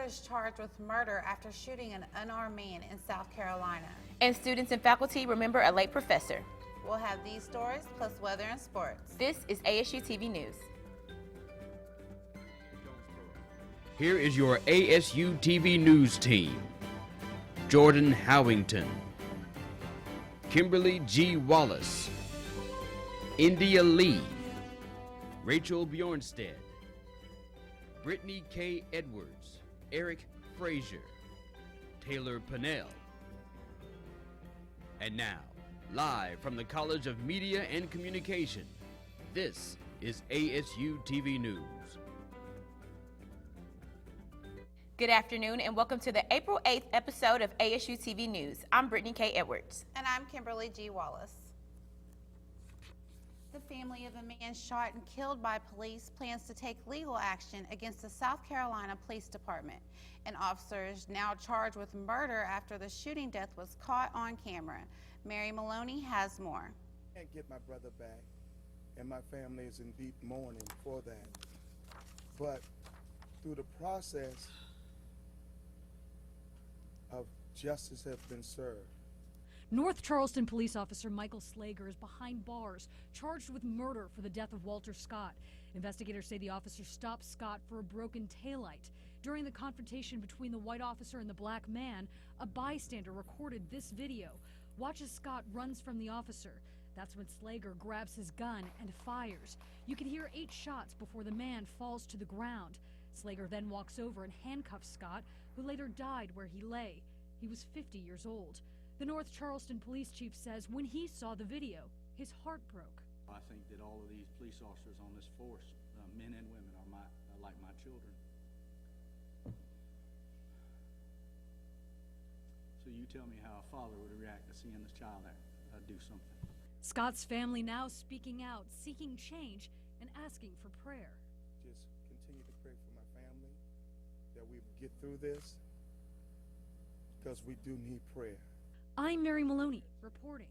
is charged with murder after shooting an unarmed man in South Carolina. And students and faculty remember a late professor. We'll have these stories plus weather and sports. This is ASU TV News. Here is your ASU TV News team. Jordan Howington, Kimberly G. Wallace, India Lee, Rachel Bjornstead, Brittany K. Edwards, Eric Frazier, Taylor Pennell. And now, live from the College of Media and Communication, this is ASU TV News. Good afternoon and welcome to the April 8th episode of ASU TV News. I'm Brittany K. Edwards. And I'm Kimberly G. Wallace. The family of a man shot and killed by police plans to take legal action against the South Carolina Police Department. An officer is now charged with murder after the shooting death was caught on camera. Mary Maloney has more. I can't get my brother back, and my family is in deep mourning for that. But through the process of justice has been served. North Charleston police officer Michael Slager is behind bars, charged with murder for the death of Walter Scott. Investigators say the officer stopped Scott for a broken taillight. During the confrontation between the white officer and the black man, a bystander recorded this video. Watch as Scott runs from the officer. That's when Slager grabs his gun and fires. You can hear 8 shots before the man falls to the ground. Slager then walks over and handcuffs Scott, who later died where he lay. He was 50 years old. The North Charleston police chief says when he saw the video, his heart broke. I think that all of these police officers on this force, men and women, are like my children. So you tell me how a father would react to seeing this child do something. Scott's family now speaking out, seeking change, and asking for prayer. Just continue to pray for my family, that we get through this, because we do need prayer. I'm Mary Maloney, reporting.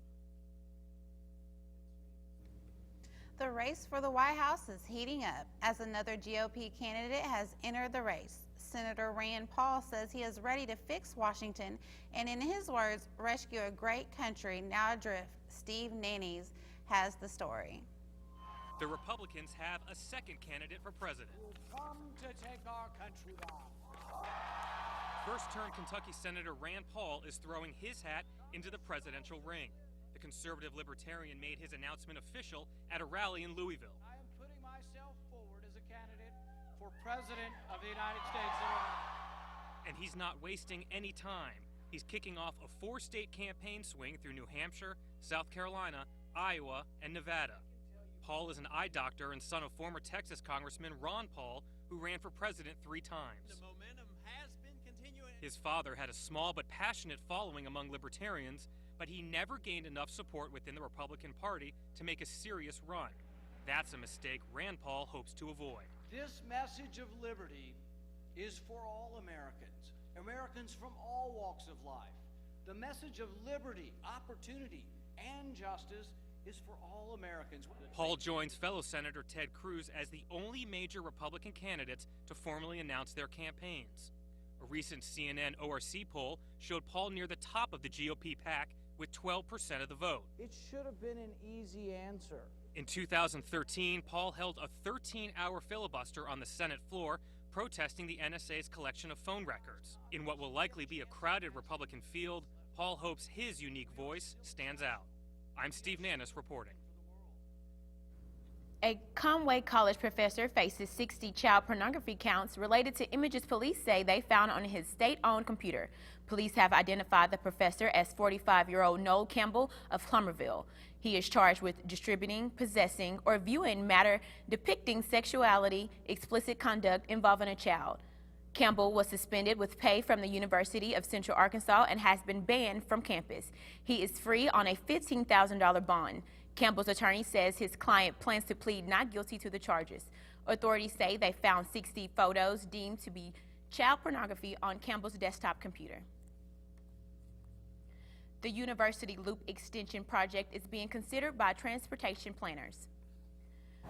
The race for the White House is heating up as another GOP candidate has entered the race. Senator Rand Paul says he is ready to fix Washington and, in his words, rescue a great country now adrift. Steve Nannies has the story. The Republicans have a second candidate for president. Come to take our country back. First-term Kentucky Senator Rand Paul is throwing his hat into the presidential ring. The conservative libertarian made his announcement official at a rally in Louisville. I am putting myself forward as a candidate for President of the United States of America. And he's not wasting any time. He's kicking off a 4-state campaign swing through New Hampshire, South Carolina, Iowa, and Nevada. Paul is an eye doctor and son of former Texas Congressman Ron Paul, who ran for president 3 times. The momentum has been continuing. His father had a small but passionate following among libertarians, but he never gained enough support within the Republican Party to make a serious run. That's a mistake Rand Paul hopes to avoid. This message of liberty is for all Americans, Americans from all walks of life. The message of liberty, opportunity, and justice is for all Americans. Paul joins fellow Senator Ted Cruz as the only major Republican candidates to formally announce their campaigns. A recent CNN ORC poll showed Paul near the top of the GOP pack with 12% of the vote. It should have been an easy answer. In 2013, Paul held a 13-hour filibuster on the Senate floor, protesting the NSA's collection of phone records. In what will likely be a crowded Republican field, Paul hopes his unique voice stands out. I'm Steve Nannis reporting. A Conway College professor faces 60 child pornography counts related to images police say they found on his state-owned computer. Police have identified the professor as 45-year-old Noel Campbell of Plummerville. He is charged with distributing, possessing, or viewing matter depicting sexuality, explicit conduct involving a child. Campbell was suspended with pay from the University of Central Arkansas and has been banned from campus. He is free on a $15,000 bond. Campbell's attorney says his client plans to plead not guilty to the charges. Authorities say they found 60 photos deemed to be child pornography on Campbell's desktop computer. The University Loop Extension project is being considered by transportation planners.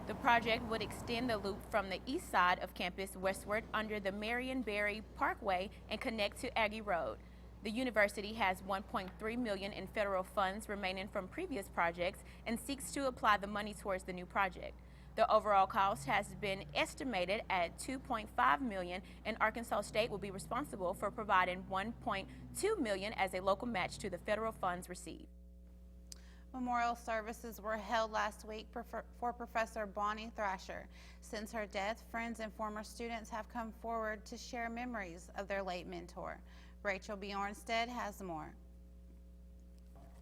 The project would extend the loop from the east side of campus westward under the Marion Berry Parkway and connect to Aggie Road. The university has $1.3 million in federal funds remaining from previous projects and seeks to apply the money towards the new project. The overall cost has been estimated at $2.5 million, and Arkansas State will be responsible for providing $1.2 million as a local match to the federal funds received. Memorial services were held last week for Professor Bonnie Thrasher. Since her death, friends and former students have come forward to share memories of their late mentor. Rachel Bjornstead has more.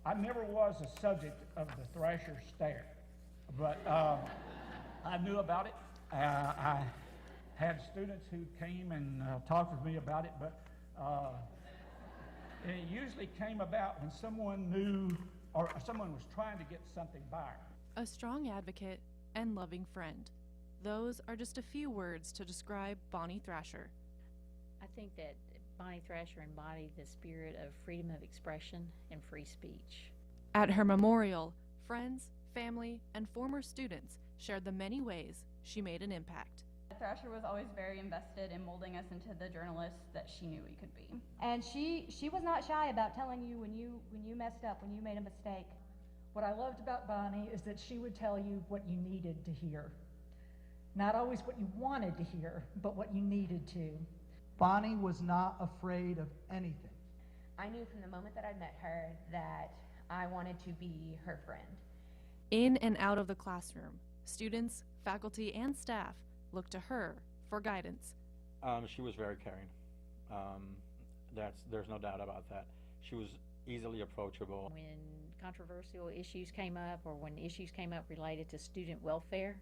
I never was a subject of the Thrasher stare, but I knew about it. I had students who came and talked with me about it, but it usually came about when someone knew or someone was trying to get something by her. A strong advocate and loving friend. Those are just a few words to describe Bonnie Thrasher. I think that Bonnie Thrasher embodied the spirit of freedom of expression and free speech. At her memorial, friends, family, and former students shared the many ways she made an impact. Thrasher was always very invested in molding us into the journalists that she knew we could be. And she was not shy about telling you when you messed up, when you made a mistake. What I loved about Bonnie is that she would tell you what you needed to hear. Not always what you wanted to hear, but what you needed to. Bonnie was not afraid of anything. I knew from the moment that I met her that I wanted to be her friend. In and out of the classroom, students, faculty, and staff looked to her for guidance. She was very caring. There's no doubt about that. She was easily approachable. When controversial issues came up or when issues came up related to student welfare,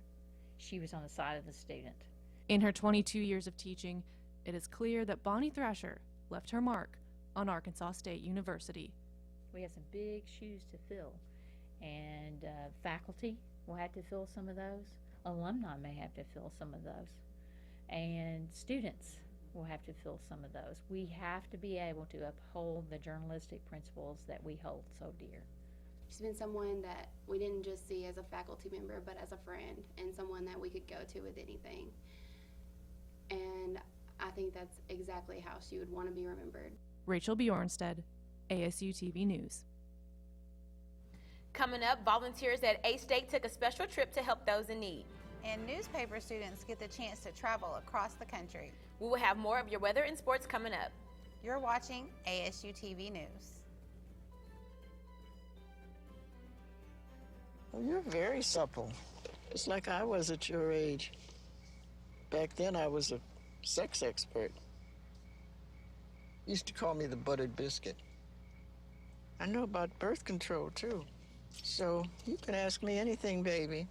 she was on the side of the student. In her 22 years of teaching, it is clear that Bonnie Thrasher left her mark on Arkansas State University. We have some big shoes to fill, and faculty will have to fill some of those. Alumni may have to fill some of those, and students will have to fill some of those. We have to be able to uphold the journalistic principles that we hold so dear. She's been someone that we didn't just see as a faculty member, but as a friend and someone that we could go to with anything. And I think that's exactly how she would want to be remembered. Rachel Bjornstead, ASU TV News. Coming up, volunteers at A-State took a special trip to help those in need. And newspaper students get the chance to travel across the country. We will have more of your weather and sports coming up. You're watching ASU TV News. Well, you're very supple. It's like I was at your age. Back then, I was a sex expert. Used to call me the buttered biscuit. I know about birth control, too. So you can ask me anything, baby.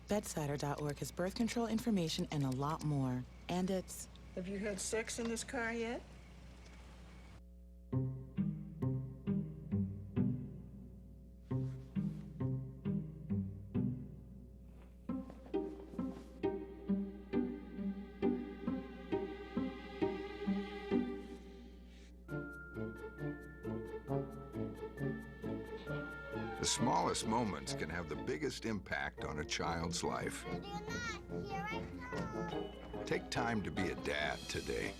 Bedsider.org has birth control information and a lot more. And it's... Have you had sex in this car yet? The smallest moments can have the biggest impact on a child's life. Take time to be a dad today.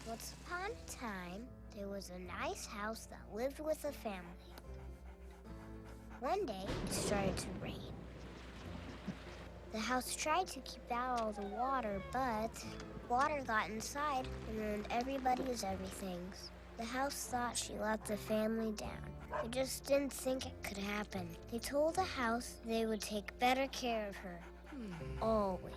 Once upon a time, there was a nice house that lived with a family. One day, it started to rain. The house tried to keep out all the water, but water got inside and ruined everybody's everythings. The house thought she let the family down. They just didn't think it could happen. They told the house they would take better care of her. Always.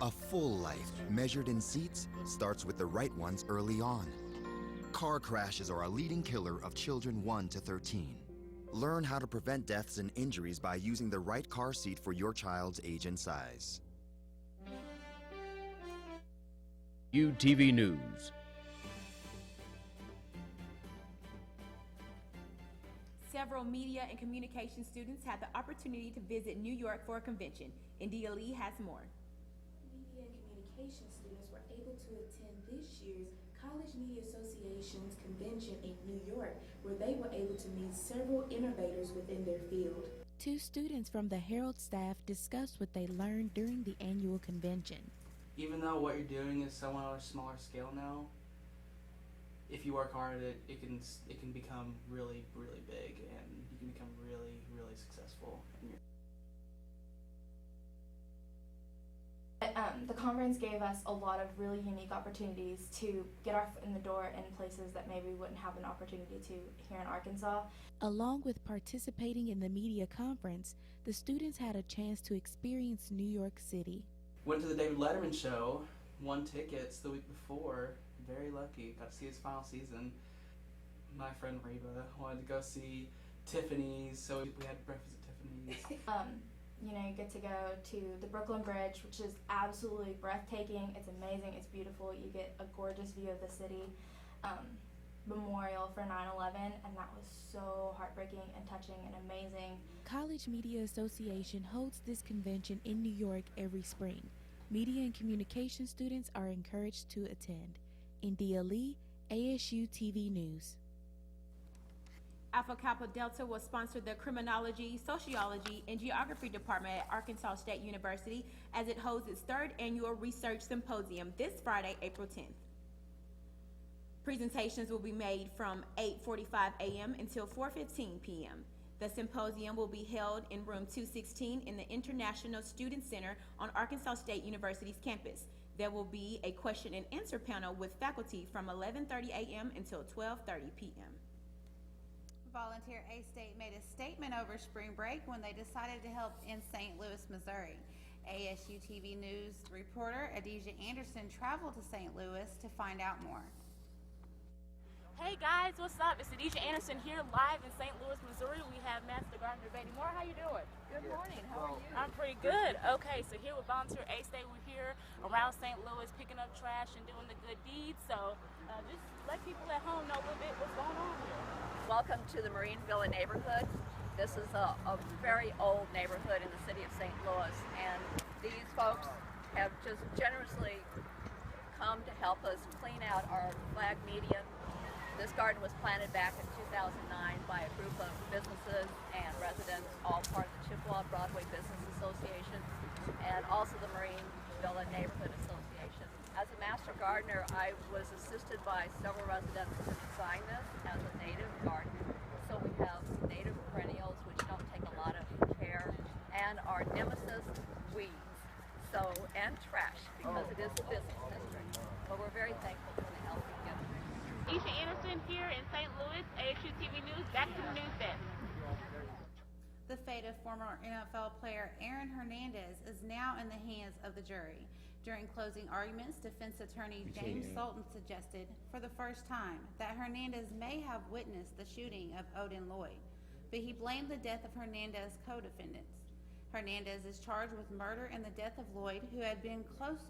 A full life, measured in seats, starts with the right ones early on. Car crashes are a leading killer of children 1 to 13. Learn how to prevent deaths and injuries by using the right car seat for your child's age and size. UTV News. Several media and communication students had the opportunity to visit New York for a convention. India Lee has more. Media and communication students were able to attend this year's College Media Association's convention in New York, where they were able to meet several innovators within their field. 2 students from the Herald staff discussed what they learned during the annual convention. Even though what you're doing is somewhat on a smaller scale now, if you work hard at it, it can become really, really big, and you can become really, really successful. The conference gave us a lot of really unique opportunities to get our foot in the door in places that maybe we wouldn't have an opportunity to here in Arkansas. Along with participating in the media conference, the students had a chance to experience New York City. Went to the David Letterman show, won tickets the week before. Very lucky, got to see his final season. My friend Reba wanted to go see Tiffany's, so we had breakfast at Tiffany's. You know, you get to go to the Brooklyn Bridge, which is absolutely breathtaking. It's amazing, it's beautiful. You get a gorgeous view of the city. Memorial for 9/11, and that was so heartbreaking and touching and amazing. College Media Association holds this convention in New York every spring. Media and communication students are encouraged to attend. India Lee, ASU TV News. Alpha Kappa Delta will sponsor the Criminology, Sociology, and Geography Department at Arkansas State University as it holds its 3rd annual Research Symposium this Friday, April 10th. Presentations will be made from 8:45 a.m. until 4:15 p.m. The symposium will be held in room 216 in the International Student Center on Arkansas State University's campus. There will be a question and answer panel with faculty from 11:30 a.m. until 12:30 p.m. Volunteer A-State made a statement over spring break when they decided to help in St. Louis, Missouri. ASU TV News reporter Adija Anderson traveled to St. Louis to find out more. Hey guys, what's up? It's Adija Anderson here live in St. Louis, Missouri. We have Master Gardener Betty Moore. How you doing? Good morning. How are you? I'm pretty good. Okay, so here with Volunteer A-State, we're here around St. Louis picking up trash and doing the good deeds. So just let people at home know a little bit what's going on here. Welcome to the Marine Villa neighborhood. This is a very old neighborhood in the city of St. Louis, and these folks have just generously come to help us clean out our flag median. This garden was planted back in 2009 by a group of businesses and residents, all part of the Chippewa Broadway Business Association and also the Marine Villa Neighborhood Association. As a master gardener, I was assisted by several residents to design this as a native garden. So we have native perennials, which don't take a lot of care, and our nemesis, weeds, and trash, because it is a business district. But we're very thankful for the help we get. Isha Anderson here in St. Louis, ASU TV News, back to the news desk. The fate of former NFL player Aaron Hernandez is now in the hands of the jury. During closing arguments, defense attorney James Sultan suggested for the first time that Hernandez may have witnessed the shooting of Odin Lloyd, but he blamed the death of Hernandez's co-defendants. Hernandez is charged with murder and the death of Lloyd, who had been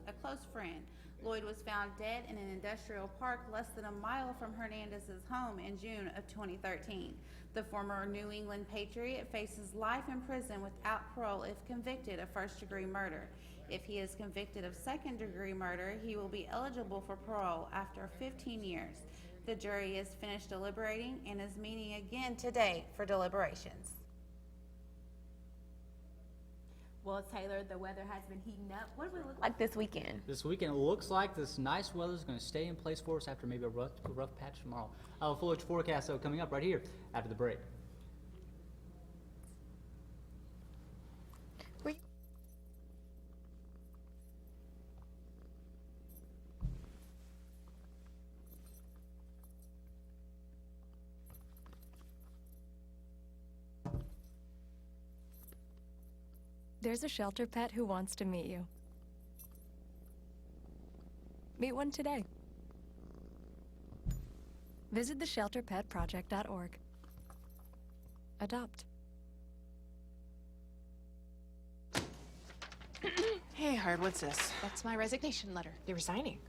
a close friend. Lloyd was found dead in an industrial park less than a mile from Hernandez's home in June of 2013. The former New England Patriot faces life in prison without parole if convicted of first-degree murder. If he is convicted of second-degree murder, he will be eligible for parole after 15 years. The jury is finished deliberating and is meeting again today for deliberations. Well, Taylor, the weather has been heating up. What do we look like this weekend? This weekend, it looks like this nice weather is going to stay in place for us after maybe a rough patch tomorrow. I'll have a foliage forecast though coming up right here after the break. There's a shelter pet who wants to meet you. Meet one today. Visit theshelterpetproject.org. Adopt. Hey, Hard, what's this? That's my resignation letter. You're resigning?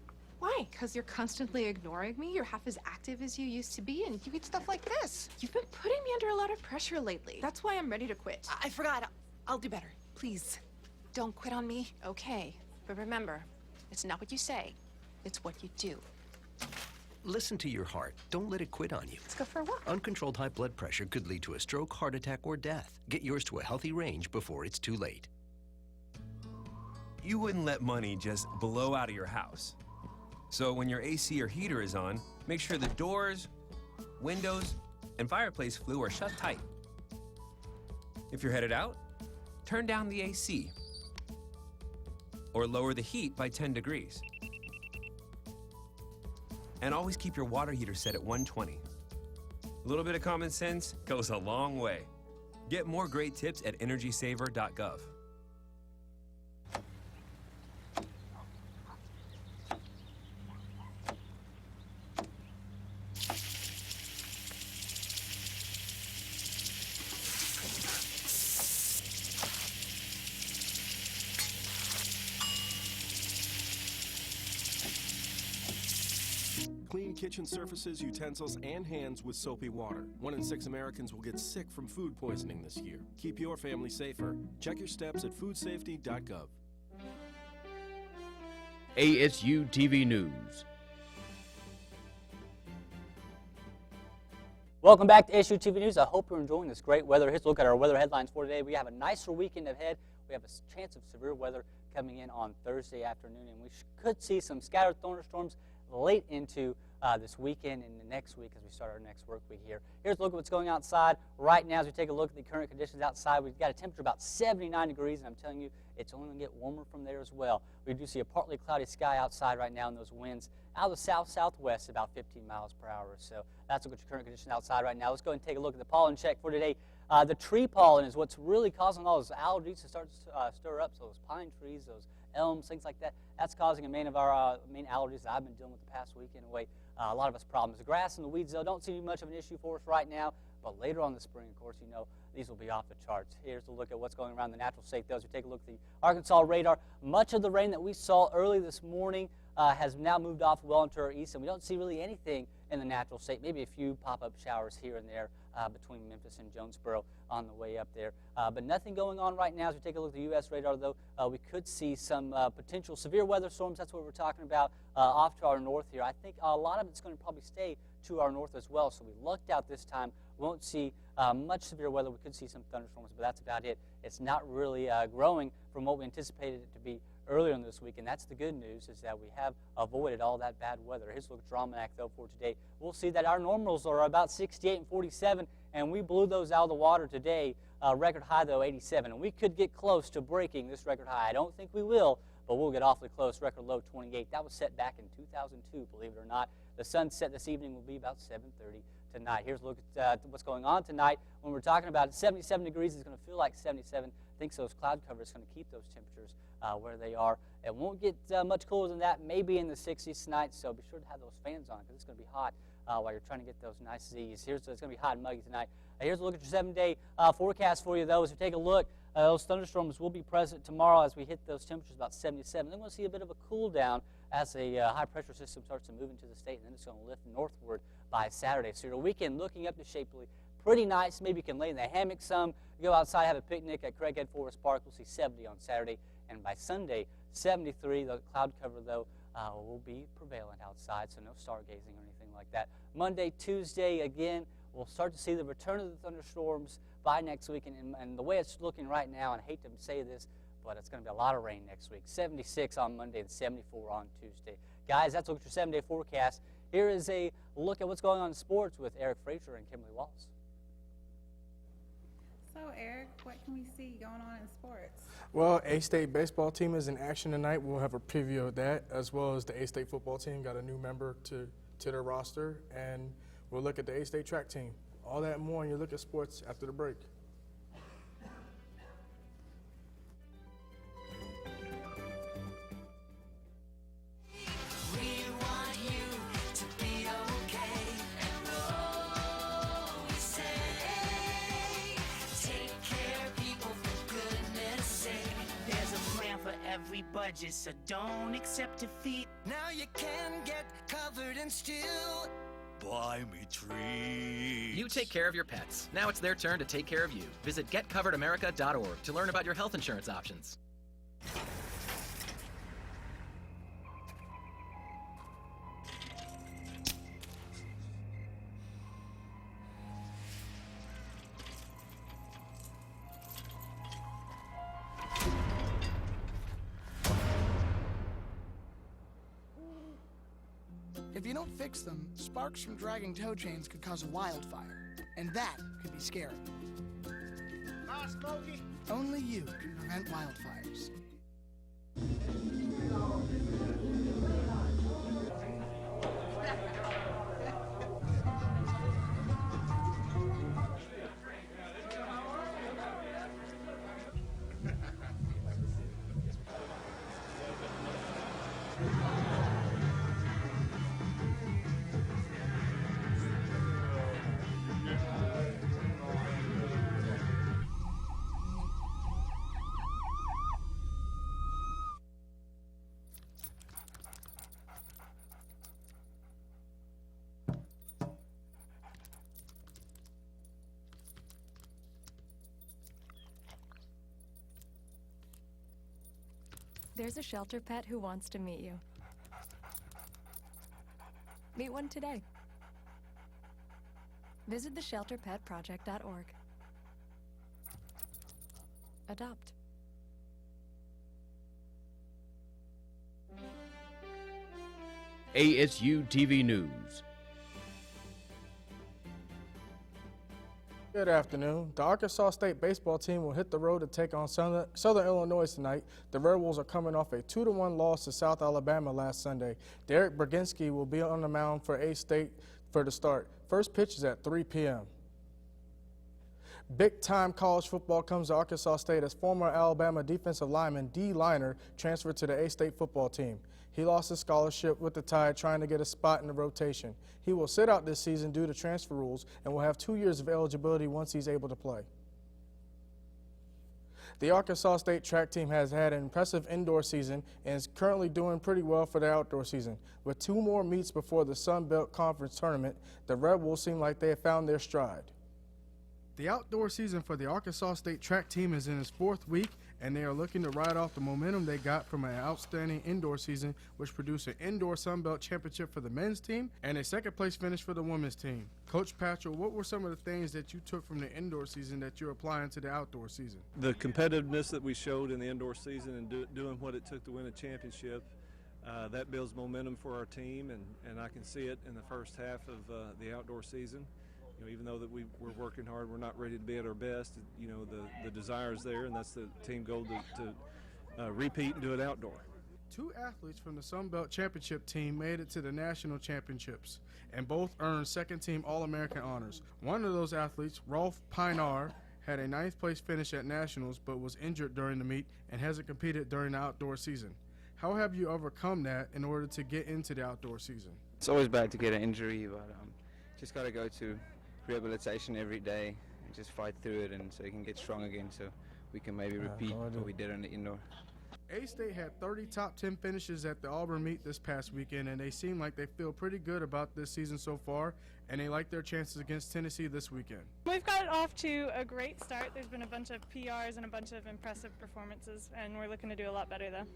Why? Because you're constantly ignoring me. You're half as active as you used to be, and you get stuff like this. You've been putting me under a lot of pressure lately. That's why I'm ready to quit. I forgot. I'll do better. Please, don't quit on me. Okay. But remember, it's not what you say, it's what you do. Listen to your heart. Don't let it quit on you. Let's go for a walk. Uncontrolled high blood pressure could lead to a stroke, heart attack, or death. Get yours to a healthy range before it's too late. You wouldn't let money just blow out of your house. So when your AC or heater is on, make sure the doors, windows, and fireplace flue are shut tight. If you're headed out, turn down the AC or lower the heat by 10 degrees. And always keep your water heater set at 120. A little bit of common sense goes a long way. Get more great tips at energysaver.gov. Clean kitchen surfaces, utensils, and hands with soapy water. 1 in 6 Americans will get sick from food poisoning this year. Keep your family safer. Check your steps at foodsafety.gov. ASU TV News. Welcome back to ASU TV News. I hope you're enjoying this great weather. Here's a look at our weather headlines for today. We have a nicer weekend ahead. We have a chance of severe weather coming in on Thursday afternoon, and we could see some scattered thunderstorms late into this weekend and the next week as we start our next work week here. Here's a look at what's going outside right now as we take a look at the current conditions outside. We've got a temperature about 79 degrees, and I'm telling you, it's only going to get warmer from there as well. We do see a partly cloudy sky outside right now, and those winds out of the south-southwest about 15 miles per hour or so. That's what your current conditions outside right now. Let's go ahead and take a look at the pollen check for today. The tree pollen is what's really causing all those allergies to start to stir up. So those pine trees, those elms, things like that, that's causing a main of our main allergies that I've been dealing with the past week anyway. A lot of us problems. The grass and the weeds, though, don't seem to be much of an issue for us right now, but later on in the spring, of course, you know, these will be off the charts. Here's a look at what's going around the natural state, though, as we take a look at the Arkansas radar. Much of the rain that we saw early this morning has now moved off well into our east, and we don't see really anything in the natural state, maybe a few pop-up showers here and there between Memphis and Jonesboro on the way up there. But nothing going on right now. As we take a look at the U.S. radar, though, we could see some potential severe weather storms. That's what we're talking about off to our north here. I think a lot of it's going to probably stay to our north as well, so we lucked out this time. We won't see much severe weather. We could see some thunderstorms, but that's about it. It's not really growing from what we anticipated it to be earlier in this week, and that's the good news, is that we have avoided all that bad weather. Here's a look at your almanac, though, for today. We'll see that our normals are about 68 and 47, and we blew those out of the water today. Record high, though, 87, and we could get close to breaking this record high. I don't think we will, but we'll get awfully close. Record low, 28. That was set back in 2002, believe it or not. The sunset this evening will be about 7:30 tonight. Here's a look at what's going on tonight. When we're talking about it, 77 degrees is going to feel like 77. I think those cloud covers are going to keep those temperatures where they are. It won't get much cooler than that, maybe in the 60s tonight, so be sure to have those fans on because it's going to be hot while you're trying to get those nice Z's. It's going to be hot and muggy tonight. Here's a look at your 7-day forecast for you, though. As we take a look, those thunderstorms will be present tomorrow as we hit those temperatures about 77. Then we'll see a bit of a cool down as a high-pressure system starts to move into the state, and then it's going to lift northward by Saturday. So your weekend looking up to Shapely, pretty nice. Maybe you can lay in the hammock some, go outside, have a picnic at Craighead Forest Park. We'll see 70 on Saturday, and by Sunday, 73. The cloud cover, though, will be prevalent outside, so no stargazing or anything like that. Monday, Tuesday, again, we'll start to see the return of the thunderstorms by next week, and the way it's looking right now, and I hate to say this, but it's going to be a lot of rain next week. 76 on Monday and 74 on Tuesday. Guys, that's a look at your 7-day forecast. Here is a look at what's going on in sports with Eric Frazier and Kimberly Walls. So, Eric, what can we see going on in sports? Well, A-State baseball team is in action tonight. We'll have a preview of that, as well as the A-State football team got a new member to their roster, and we'll look at the A-State track team. All that and more, and you look at sports after the break. Everybody. budget, so don't accept defeat. Now you can get covered and still buy me treats. You take care of your pets. Now it's their turn to take care of you. Visit getcoveredamerica.org to learn about your health insurance options. If you don't fix them, sparks from dragging tow chains could cause a wildfire, and that could be scary. Hi, Smokey. Only you can prevent wildfires. There's a shelter pet who wants to meet you. Meet one today. Visit theshelterpetproject.org. Adopt. ASU TV News. Good afternoon. The Arkansas State baseball team will hit the road to take on Southern Illinois tonight. The Red Wolves are coming off a 2-1 loss to South Alabama last Sunday. Derek Berginski will be on the mound for A-State for the start. First pitch is at 3 p.m. Big-time college football comes to Arkansas State as former Alabama defensive lineman Dee Liner transferred to the A-State football team. He lost his scholarship with the Tide trying to get a spot in the rotation. He will sit out this season due to transfer rules and will have 2 years of eligibility once he's able to play. The Arkansas State track team has had an impressive indoor season and is currently doing pretty well for the outdoor season. With 2 more meets before the Sun Belt Conference tournament, the Red Wolves seem like they have found their stride. The outdoor season for the Arkansas State track team is in its 4th week, and they are looking to ride off the momentum they got from an outstanding indoor season, which produced an indoor Sun Belt championship for the men's team and a 2nd place finish for the women's team. Coach Patrick, what were some of the things that you took from the indoor season that you're applying to the outdoor season? The competitiveness that we showed in the indoor season and doing what it took to win a championship, that builds momentum for our team, and I can see it in the first half of the outdoor season. You know, even though that we're working hard, we're not ready to be at our best. You know, the desire is there, and that's the team goal to repeat and do it outdoor. 2 athletes from the Sun Belt Championship team made it to the national championships, and both earned 2nd team All-American honors. One of those athletes, Rolf Pinar, had a 9th place finish at nationals, but was injured during the meet and hasn't competed during the outdoor season. How have you overcome that in order to get into the outdoor season? It's always bad to get an injury, but just got to go to rehabilitation every day and just fight through it, and so you can get strong again, so we can maybe repeat what we did on the indoor. A-State had 30 top 10 finishes at the Auburn meet this past weekend, and they seem like they feel pretty good about this season so far, and they like their chances against Tennessee this weekend. We've got off to a great start. There's been a bunch of PRs and a bunch of impressive performances, and we're looking to do a lot better though.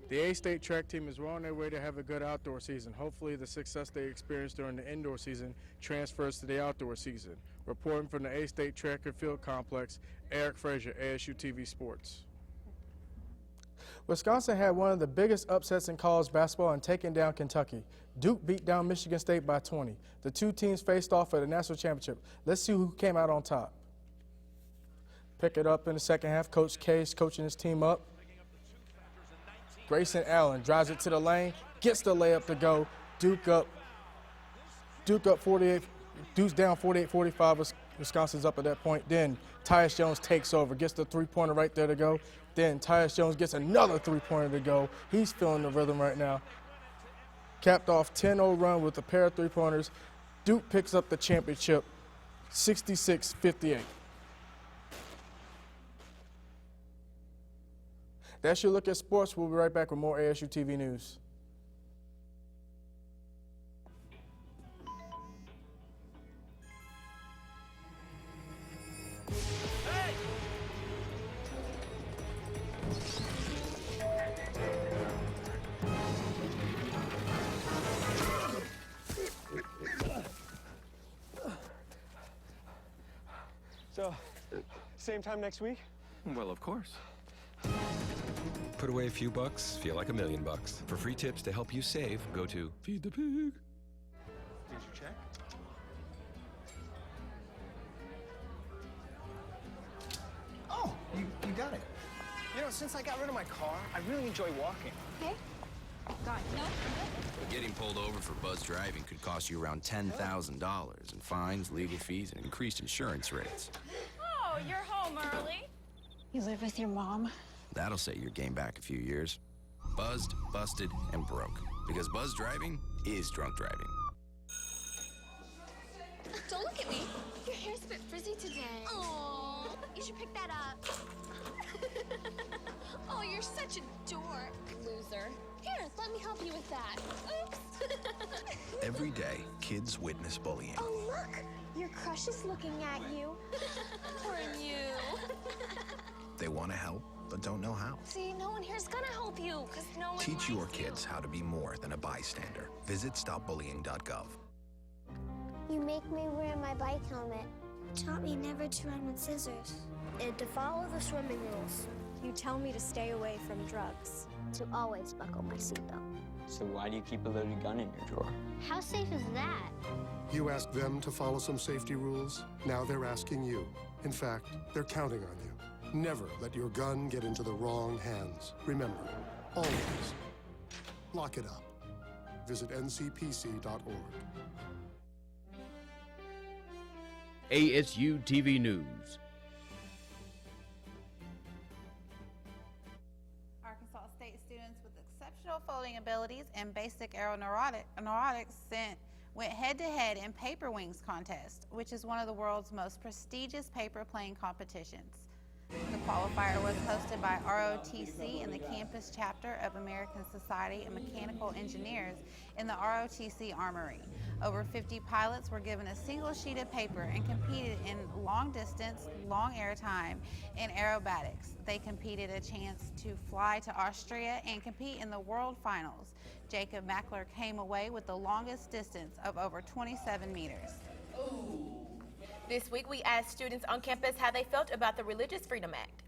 The A-State track team is well on their way to have a good outdoor season. Hopefully the success they experienced during the indoor season transfers to the outdoor season. Reporting from the A-State Track and Field Complex, Eric Frazier, ASU TV Sports. Wisconsin had one of the biggest upsets in college basketball in taking down Kentucky. Duke beat down Michigan State by 20. The 2 teams faced off for the national championship. Let's see who came out on top. Pick it up in the second half. Coach K is coaching his team up. Grayson Allen drives it to the lane, gets the layup to go. Duke up 48. Duke's down 48-45. Wisconsin's up at that point. Then Tyus Jones takes over, gets the 3-pointer right there to go. Then Tyus Jones gets another 3-pointer to go. He's feeling the rhythm right now. Capped off 10-0 run with a pair of 3-pointers. Duke picks up the championship 66-58. That's your look at sports. We'll be right back with more ASU TV news. So, same time next week? Well, of course. Put away a few bucks, feel like $1 million. For free tips to help you save, go to Feed the Pig. Here's your check. Oh, you got it. You know, since I got rid of my car, I really enjoy walking. Okay. God, no. Getting pulled over for buzz driving could cost you around $10,000 in fines, legal fees, and increased insurance rates. Oh, you're home early. You live with your mom? That'll set your game back a few years. Buzzed, busted, and broke. Because buzz driving is drunk driving. Don't look at me. Your hair's a bit frizzy today. Oh, you should pick that up. Oh, you're such a dork. Loser. Here, let me help you with that. Oops. Every day, kids witness bullying. Oh, look. Your crush is looking at you. Or you. They want to help, but don't know how. See, no one here's gonna help you, because no one Teach likes your you. kids how to be more than a bystander. Visit stopbullying.gov. You make me wear my bike helmet. Taught me never to run with scissors. And to follow the swimming rules. You tell me to stay away from drugs. To always buckle my seatbelt. So why do you keep a loaded gun in your drawer? How safe is that? You asked them to follow some safety rules. Now they're asking you. In fact, they're counting on you. Never let your gun get into the wrong hands. Remember, always lock it up. Visit ncpc.org. ASU TV News. Arkansas State students with exceptional folding abilities and basic aeronautics went head-to-head in Paper Wings contest, which is one of the world's most prestigious paper plane competitions. The qualifier was hosted by ROTC and the campus chapter of American Society of Mechanical Engineers in the ROTC Armory. Over 50 pilots were given a single sheet of paper and competed in long distance, long air time, and aerobatics. They competed a chance to fly to Austria and compete in the World Finals. Jacob Mackler came away with the longest distance of over 27 meters. This week, we asked students on campus how they felt about the Religious Freedom Act.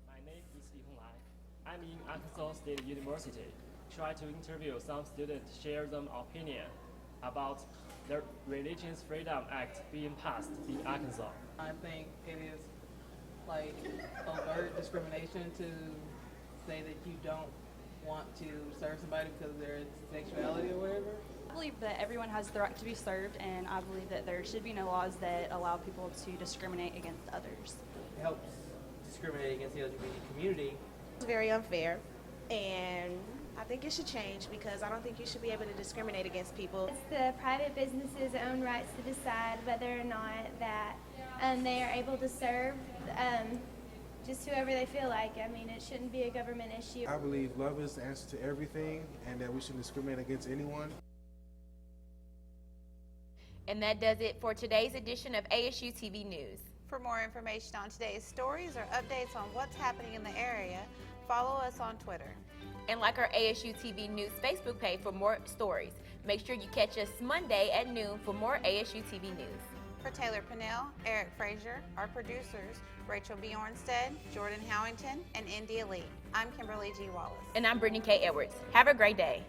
My name is Yihong Lai. I'm in Arkansas State University. Try to interview some students, share them opinion about the Religious Freedom Act being passed in Arkansas. I think it is like overt discrimination to say that you don't want to serve somebody because of their sexuality or whatever. I believe that everyone has the right to be served, and I believe that there should be no laws that allow people to discriminate against others. It helps discriminate against the LGBT community. It's very unfair, and I think it should change because I don't think you should be able to discriminate against people. It's the private businesses' own rights to decide whether or not that they are able to serve just whoever they feel like. I mean, it shouldn't be a government issue. I believe love is the answer to everything and that we shouldn't discriminate against anyone. And that does it for today's edition of ASU TV News. For more information on today's stories or updates on what's happening in the area, follow us on Twitter. And like our ASU TV News Facebook page for more stories. Make sure you catch us Monday at noon for more ASU TV News. For Taylor Pinnell, Eric Frazier, our producers, Rachel Bjornstead, Jordan Howington, and India Lee, I'm Kimberly G. Wallace. And I'm Brittany K. Edwards. Have a great day.